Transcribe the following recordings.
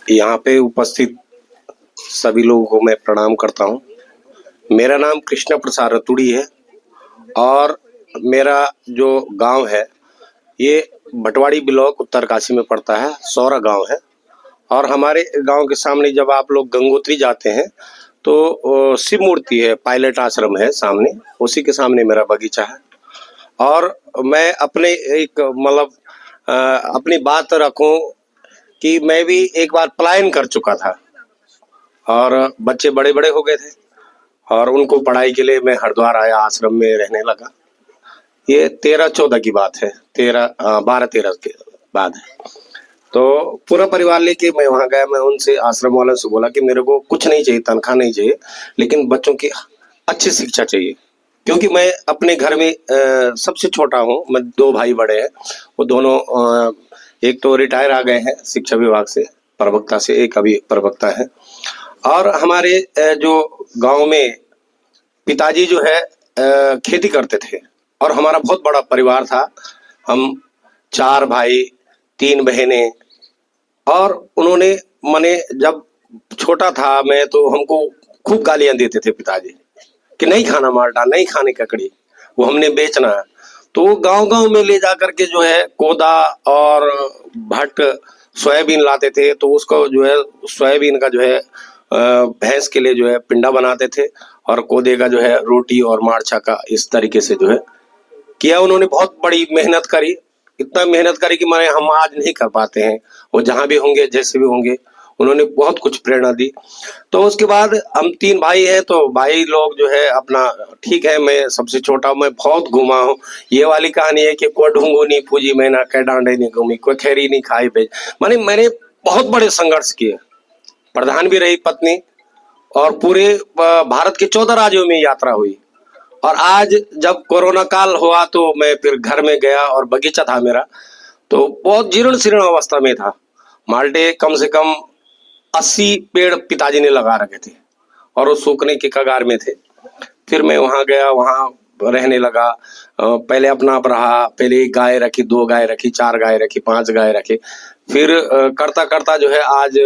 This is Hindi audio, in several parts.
यहाँ पे उपस्थित सभी लोगों को मैं प्रणाम करता हूँ। मेरा नाम कृष्ण प्रसाद रतुड़ी है और मेरा जो गांव है ये भटवाड़ी ब्लॉक उत्तरकाशी में पड़ता है, सौरा गांव है। और हमारे गांव के सामने जब आप लोग गंगोत्री जाते हैं तो शिव मूर्ति है, पायलट आश्रम है सामने, उसी के सामने मेरा बगीचा है। और मैं अपने एक मतलब अपनी बात रखूं कि मैं भी एक बार पलायन कर चुका था और बच्चे बड़े बड़े हो गए थे और उनको पढ़ाई के लिए मैं हरिद्वार आया, आश्रम में रहने लगा। ये 13-14 की बात है, 12-13 के बाद है। तो पूरा परिवार लेके मैं वहां गया। मैं उनसे, आश्रम वालों से बोला कि मेरे को कुछ नहीं चाहिए, तनख्वाह नहीं चाहिए, लेकिन बच्चों की अच्छी शिक्षा चाहिए। क्योंकि मैं अपने घर में सबसे छोटा हूँ। मैं 2 भाई बड़े हैं, वो दोनों एक तो रिटायर आ गए हैं शिक्षा विभाग से, प्रवक्ता से, एक अभी प्रवक्ता है। और हमारे जो गांव में पिताजी जो है खेती करते थे और हमारा बहुत बड़ा परिवार था। हम 4 भाई 3 बहनें। और उन्होंने, मैंने जब छोटा था मैं, तो हमको खूब गालियां देते थे पिताजी कि नहीं खाना माल्टा, नहीं खाने ककड़ी, वो हमने बेचना है। तो गांव गांव में ले जा करके जो है कोदा और भट्ट सोयाबीन लाते थे। तो उसको जो है सोयाबीन का जो है भैंस के लिए जो है पिंडा बनाते थे और कोदे का जो है रोटी और मार्चा का, इस तरीके से जो है किया। उन्होंने बहुत बड़ी मेहनत करी, इतना मेहनत करी कि माने हम आज नहीं कर पाते हैं। वो जहां भी होंगे, जैसे भी होंगे, उन्होंने बहुत कुछ प्रेरणा दी। तो उसके बाद हम 3 भाई हैं, तो भाई लोग जो है अपना, ठीक है, मैं सबसे छोटा हूं, मैं बहुत घूमा हूँ। ये वाली कहानी है कि कोई ढूंगू नहीं पूजी मैना, कै डांडे नहीं घूमी, कोई खैरी नहीं खाई बेच। माने मैंने बहुत बड़े संघर्ष किए। प्रधान भी रही पत्नी और पूरे भारत के 14 राज्यों में यात्रा हुई। और आज जब कोरोना काल हुआ तो मैं फिर घर में गया और बगीचा था मेरा, तो बहुत जीर्ण शीर्ण अवस्था में था। माल्टे कम से कम 80 पेड़ पिताजी ने लगा रखे थे और वो सूखने के कगार में थे। फिर मैं वहां गया, वहां रहने लगा। पहले अपना आप रहा, पहले 1 गाय रखी, 2 गाय रखी, 4 गाय रखी, 5 गाय रखी। फिर करता करता जो है आज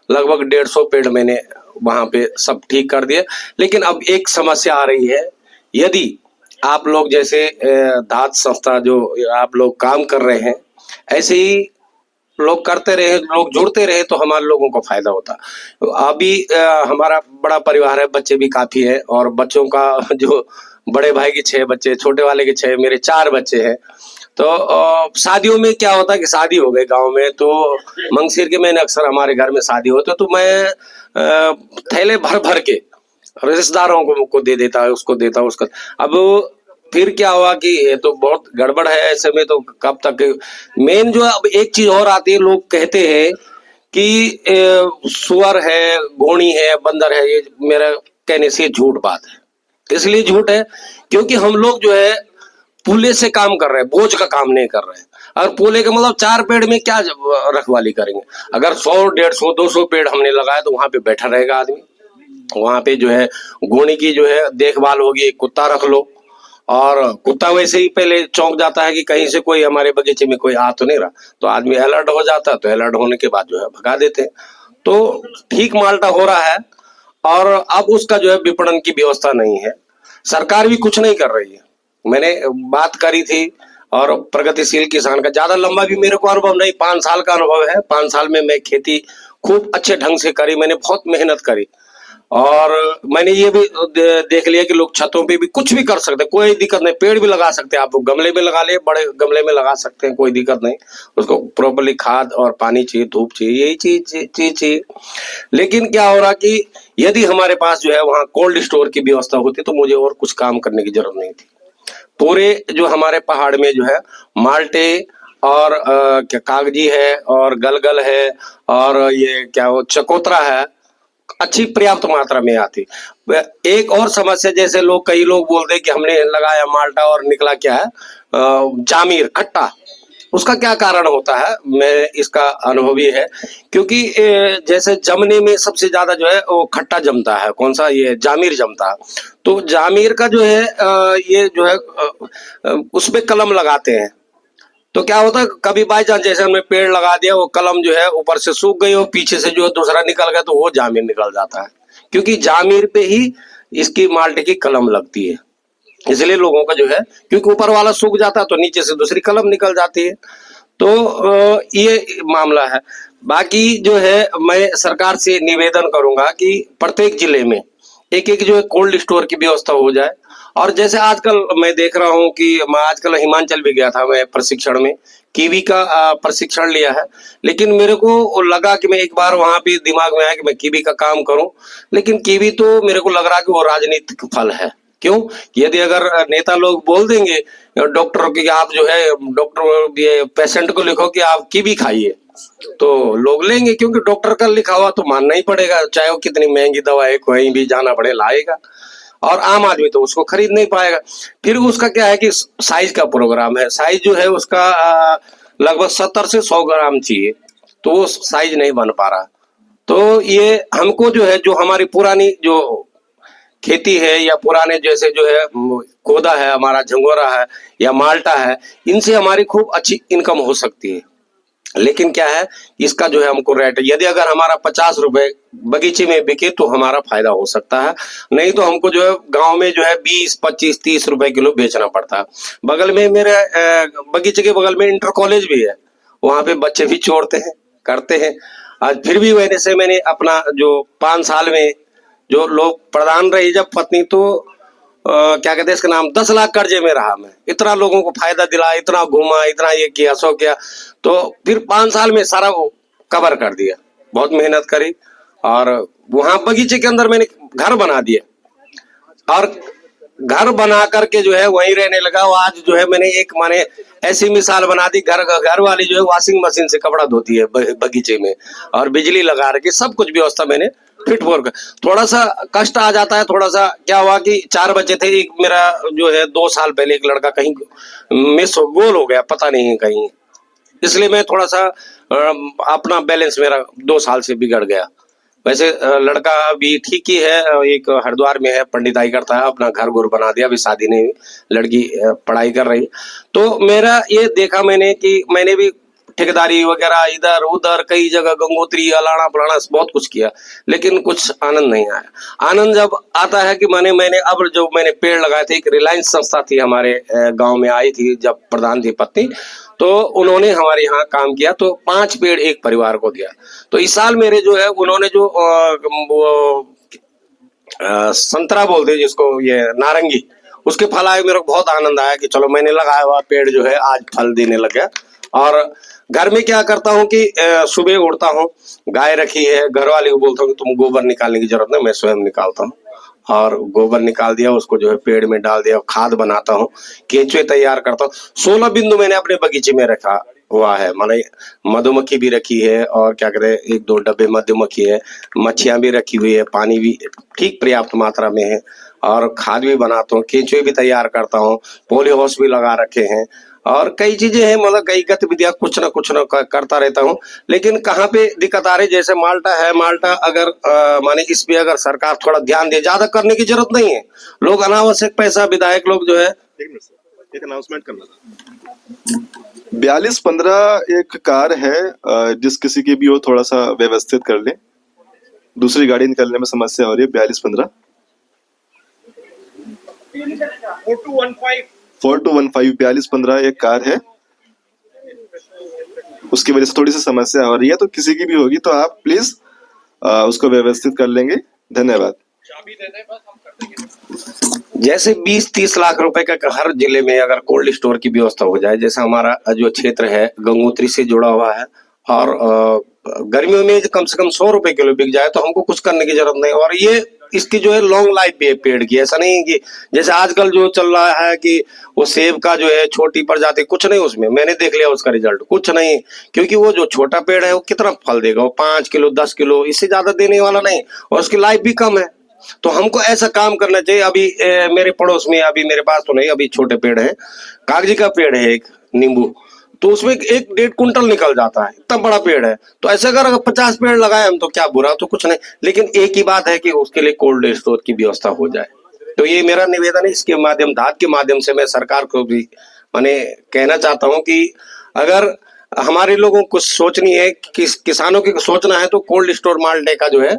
लगभग 150 पेड़ मैंने वहां पे सब ठीक कर दिए। लेकिन अब एक समस्या आ रही है। यदि आप लोग जैसे धात संस्था जो आप लोग काम कर रहे हैं, ऐसे ही लोग करते रहे, लोग जुड़ते रहे, तो हमारे लोगों को फायदा होता। अभी हमारा बड़ा परिवार है, बच्चे भी काफी है और बच्चों का जो बड़े भाई के 6 बच्चे, छोटे वाले के 6, मेरे 4 बच्चे हैं। तो शादियों में क्या होता है कि शादी हो गई गांव में, तो मंगसिर के महीने अक्सर हमारे घर में शादी होती है, तो मैं थैले भर भर के रिश्तेदारों को दे देता है, उसको देता, उसका। अब फिर क्या हुआ कि ये तो बहुत गड़बड़ है, ऐसे में तो कब तक। मेन जो है, अब एक चीज और आती है, लोग कहते हैं कि सुअर है, घोड़ी है, बंदर है। ये मेरा कहने से झूठ बात है। इसलिए झूठ है क्योंकि हम लोग जो है पूले से काम कर रहे हैं, बोझ का काम नहीं कर रहे हैं। और पूले का मतलब 4 पेड़ में क्या रखवाली करेंगे। अगर 100, 150, 200 पेड़ हमने लगाया तो वहां पे बैठा रहेगा आदमी। वहां पे जो है घोड़ी की जो है देखभाल होगी, कुत्ता रख लो। और कुत्ता वैसे ही पहले चौंक जाता है कि कहीं से कोई हमारे बगीचे में कोई आ तो नहीं रहा, तो आदमी अलर्ट हो जाता है। तो अलर्ट होने के बाद जो है भगा देते हैं। तो ठीक माल्टा हो रहा है और अब उसका जो है विपणन की व्यवस्था नहीं है। सरकार भी कुछ नहीं कर रही है। मैंने बात करी थी और प्रगतिशील किसान का, ज्यादा लंबा भी मेरे को अनुभव नहीं, 5 साल का अनुभव है। 5 साल में मैं खेती खूब अच्छे ढंग से करी, मैंने बहुत मेहनत करी। और मैंने ये भी देख लिया कि लोग छतों पे भी कुछ भी कर सकते हैं, कोई दिक्कत नहीं। पेड़ भी लगा सकते हैं, आप गमले में लगा ले, बड़े गमले में लगा सकते हैं, कोई दिक्कत नहीं। उसको प्रॉपर्ली खाद और पानी चाहिए, धूप चाहिए, यही चीज चाहिए। लेकिन क्या हो रहा कि यदि हमारे पास जो है वहाँ कोल्ड स्टोर की व्यवस्था होती तो मुझे और कुछ काम करने की जरूरत नहीं थी। पूरे जो हमारे पहाड़ में जो है माल्टे और क्या कागजी है और गलगल है और ये क्या वो चकोतरा है, अच्छी पर्याप्त मात्रा में आती। एक और समस्या, जैसे लोग, कई लोग बोलते हैं कि हमने लगाया माल्टा और निकला क्या है, जामीर खट्टा। उसका क्या कारण होता है, मैं इसका अनुभवी है। क्योंकि जैसे जमने में सबसे ज्यादा जो है वो खट्टा जमता है, कौन सा, ये जामीर जमता है। तो जामीर का जो है ये जो है उसमें कलम लगाते हैं तो क्या होता है कभी बाई चांस जैसे हमने पेड़ लगा दिया, वो कलम जो है ऊपर से सूख गई और पीछे से जो है दूसरा निकल गया, तो वो जामिन निकल जाता है, क्योंकि जामिन पे ही इसकी माल्टे की कलम लगती है। इसलिए लोगों का जो है, क्योंकि ऊपर वाला सूख जाता है तो नीचे से दूसरी कलम निकल जाती है। तो ये मामला है। बाकी जो है मैं सरकार से निवेदन करूंगा कि प्रत्येक जिले में एक एक जो है कोल्ड स्टोर की व्यवस्था हो जाए। और जैसे आजकल मैं देख रहा हूँ कि मैं आजकल हिमाचल भी गया था मैं प्रशिक्षण में, कीवी का प्रशिक्षण लिया है। लेकिन मेरे को लगा कि मैं एक बार वहां पे दिमाग में आया कि मैं कीवी का काम करूं, लेकिन कीवी तो मेरे को लग रहा है कि वो राजनीतिक फल है। क्यों? यदि अगर नेता लोग बोल देंगे डॉक्टर की आप जो है डॉक्टर ये पेशेंट को लिखो कि आप कीवी खाइए, तो लोग लेंगे, क्योंकि डॉक्टर का लिखा हुआ तो मानना ही पड़ेगा, चाहे वो कितनी महंगी दवा है, कहीं भी जाना पड़े लाएगा। और आम आदमी तो उसको खरीद नहीं पाएगा। फिर उसका क्या है कि साइज का प्रोग्राम है, साइज जो है उसका लगभग 70 से 100 ग्राम चाहिए, तो वो साइज नहीं बन पा रहा। तो ये हमको जो है, जो हमारी पुरानी जो खेती है या पुराने जैसे जो है कोदा है, हमारा झंगोरा है या माल्टा है, इनसे हमारी खूब अच्छी इनकम हो सकती है। लेकिन क्या है, इसका जो है हमको रेट, यदि अगर हमारा 50 रुपए बगीचे में बिके तो हमारा फायदा हो सकता है, नहीं तो हमको जो है गांव में जो है 20, 25, 30 रुपए किलो बेचना पड़ता है। बगल में मेरे बगीचे के बगल में इंटर कॉलेज भी है, वहां पे बच्चे भी छोड़ते हैं, करते हैं। आज फिर भी मैंने अपना जो 5 साल में जो लोग प्रधान रही जब पत्नी, तो क्या कहते हैं इसका नाम, 10 लाख कर्जे में रहा मैं, इतना लोगों को फायदा दिला, इतना घूमा, इतना ये किया सो किया, तो फिर 5 साल में सारा वो कवर कर दिया। बहुत मेहनत करी और वहां बगीचे के अंदर मैंने घर बना दिया और घर बना करके जो है वहीं रहने लगा। और आज जो है मैंने एक माने ऐसी मिसाल बना दी, घर वाली जो है वॉशिंग मशीन से कपड़ा धोती है बगीचे में, और बिजली लगा रखी, सब कुछ व्यवस्था मैंने फिट फॉर। थोड़ा सा कष्ट आ जाता है, थोड़ा सा क्या हुआ कि 4 बच्चे थे, एक मेरा जो है 2 साल पहले एक लड़का कहीं मिस गोल हो गया, पता नहीं कहीं, इसलिए मैं थोड़ा सा अपना बैलेंस मेरा 2 साल से बिगड़ गया। वैसे लड़का अभी ठीक ही है, एक हरिद्वार में है, पंडिताई करता है, अपना घर गुर बना दिया, अभी शादी नहीं हुई, लड़की पढ़ाई कर रही है। तो मेरा ये देखा मैंने कि मैंने भी ठेकेदारी वगैरह इधर उधर कई जगह गंगोत्री अलाना फलाना बहुत कुछ किया, लेकिन कुछ आनंद नहीं आया। आनंद जब आता है कि मैंने अब जो मैंने पेड़ लगाए थे, एक रिलायंस संस्था थी हमारे गांव में आई थी जब प्रधान थी पत्नी, तो उन्होंने हमारे यहाँ काम किया, तो 5 पेड़ एक परिवार को दिया। तो इस साल मेरे जो है उन्होंने जो वो संतरा बोलते हैं जिसको, ये नारंगी, उसके फल आए, मेरे को बहुत आनंद आया कि चलो मैंने लगाया हुआ पेड़ जो है आज फल देने लग गया। और घर में क्या करता हूँ कि सुबह उठता हूँ, गाय रखी है, घर वाले को बोलता हूँ कि तुम गोबर निकालने की जरूरत नहीं, मैं स्वयं निकालता हूँ। और गोबर निकाल दिया, उसको जो है पेड़ में डाल दिया, खाद बनाता हूँ, केंचुए तैयार करता हूँ। 16 बिंदु मैंने अपने बगीचे में रखा हुआ है, माने मधुमक्खी भी रखी है, और क्या कहते हैं 1-2 डब्बे मधुमक्खी है, मच्छियां भी रखी हुई है, पानी भी ठीक पर्याप्त मात्रा में है, और खाद भी बनाता हूँ, केंचुए भी तैयार करता हूँ, पोली हाउस भी लगा रखे हैं, और कई चीजें हैं, मतलब कई गतिविधियां कुछ ना करता रहता हूँ। लेकिन कहाँ पे दिक्कत आ रही, जैसे माल्टा है, माल्टा अगर माने इस पे अगर सरकार थोड़ा ध्यान दे, ज्यादा करने की जरूरत नहीं है, लोग अनावश्यक पैसा विधायक लोग जो है। एक अनाउंसमेंट करना था। 4215 एक कार है, जिस किसी की भी हो थोड़ा सा व्यवस्थित कर ले, दूसरी गाड़ी निकलने में समस्या हो रही है। 4215 4215 4215 एक कार है, उसकी वजह से थोड़ी सी समस्या हो रही है, तो किसी की भी होगी तो आप प्लीज उसको व्यवस्थित कर लेंगे। धन्यवाद। जैसे 20-30 लाख रुपए का हर जिले में अगर कोल्ड स्टोर की व्यवस्था हो जाए, जैसे हमारा जो क्षेत्र है गंगोत्री से जुड़ा हुआ है, और गर्मियों में कम से कम 100 रुपए किलो बिक जाए तो हमको कुछ करने की जरूरत नहीं। और ये इसकी जो है लॉन्ग लाइफ भी है पेड़ की, ऐसा नहीं है कि जैसे आजकल जो चल रहा है कि वो सेब का जो है छोटी प्रजाति, कुछ नहीं, उसमें मैंने देख लिया उसका रिजल्ट कुछ नहीं, क्योंकि वो जो छोटा पेड़ है वो कितना फल देगा, वो 5 किलो 10 किलो, इससे ज्यादा देने वाला नहीं, और उसकी लाइफ भी कम है। तो हमको ऐसा काम करना चाहिए। अभी मेरे पड़ोस में, अभी मेरे पास तो नहीं, अभी छोटे पेड़ है, कागजी का पेड़ है एक नींबू, तो उसमें 1-1.5 कुंटल निकल जाता है, इतना बड़ा पेड़ है। तो ऐसे अगर 50 पेड़ लगाए हम तो क्या बुरा, तो कुछ नहीं। लेकिन एक ही बात है कि उसके लिए कोल्ड स्टोर की व्यवस्था हो जाए। तो ये मेरा निवेदन है, इसके माध्यम धात के माध्यम से मैं सरकार को भी मैंने कहना चाहता हूँ कि अगर हमारे लोगों को सोचनी है कि किसानों की सोचना है तो कोल्ड स्टोर माल्टे का जो है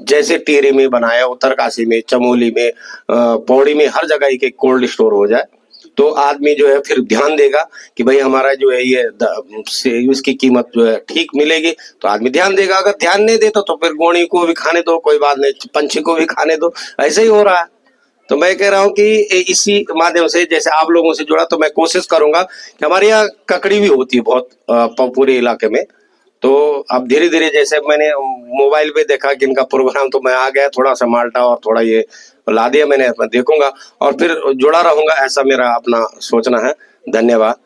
जैसे टिहरी में बनाया, उत्तरकाशी में, चमोली में, पौड़ी में, हर जगह एक कोल्ड स्टोर हो जाए तो आदमी जो है फिर ध्यान देगा कि भाई हमारा जो है ये इसकी कीमत जो है ठीक मिलेगी तो आदमी ध्यान देगा। अगर ध्यान नहीं देता तो फिर गोणी को भी खाने दो, कोई बात नहीं, पंछी को भी खाने दो, ऐसे ही हो रहा है। तो मैं कह रहा हूँ कि इसी माध्यम से जैसे आप लोगों से जुड़ा तो मैं कोशिश करूंगा कि हमारे यहाँ ककड़ी भी होती है बहुत पूरे इलाके में। तो अब धीरे धीरे जैसे मैंने मोबाइल पे देखा कि इनका प्रोग्राम तो मैं आ गया, थोड़ा सा माल्टा और थोड़ा ये ला दिया मैंने, मैं देखूंगा और फिर जुड़ा रहूंगा, ऐसा मेरा अपना सोचना है। धन्यवाद।